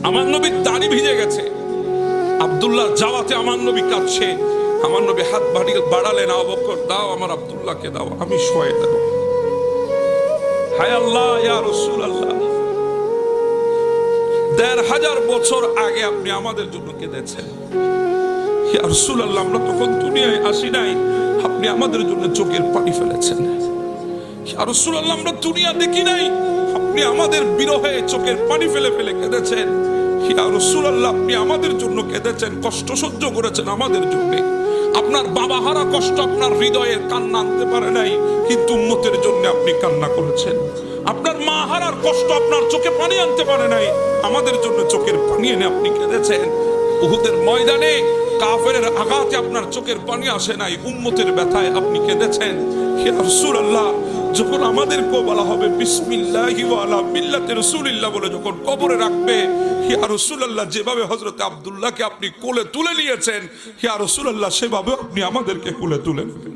আমার নবীর দাড়ি ভিজে গেছে, আব্দুল্লাহ যাওয়াতে আমার নবী কাঁদছে। আমার নবী হাত বাড়ালেন, আবু বকর দাও আমার আব্দুল্লাহকে দাও, আমি শোয়ে দেব। হায় আল্লাহ, ইয়া রাসূলুল্লাহ, ১৫০০ বছর আগে আপনি আমাদের জন্য কেঁদেছেন। ইয়া রাসূলুল্লাহ, আমরা তখন দুনিয়ায় আসি নাই, আপনি আমাদের জন্য চোখের পানি ফেলেছেন। ইয়া রাসূলুল্লাহ, আমরা দুনিয়া দেখি নাই, আপনি আমাদের বিরহে চোখের পানি ফেলে ফেলে কেঁদেছেন। ইয়া রাসূলুল্লাহ, আপনি আমাদের জন্য কেঁদেছেন, কষ্ট সহ্য করেছেন আমাদের জন্য। আপনার বাবা হারা কষ্ট আপনার হৃদয়ে কান্না আনতে পারে নাই, কিন্তু উম্মতের জন্য আপনি কান্না করেছেন। আপনার মা হারার কষ্ট আপনার চোখে পানি আনতে পারে নাই, আমাদের জন্য চোখের পানি এনে আপনি কেঁদেছেন। উহুদের ময়দানে কাফেরের আঘাতে আপনার চোখের পানি আসে নাই, উম্মতের ব্যথায় আপনি কেঁদেছেন। ইয়া রাসূলুল্লাহ, যখন আমাদেরকে বলা হবে বিসমিল্লাহি ওয়া আলা মিল্লাতি রাসূলিল্লাহ বলে যখন কবরে রাখবে, ইয়া রাসূলুল্লাহ, যেভাবে হযরত আব্দুল্লাহকে আপনি কোলে তুলে নিয়েছেন, ইয়া রাসূলুল্লাহ, সেভাবে আপনি আমাদেরকে কোলে তুলে নেবেন।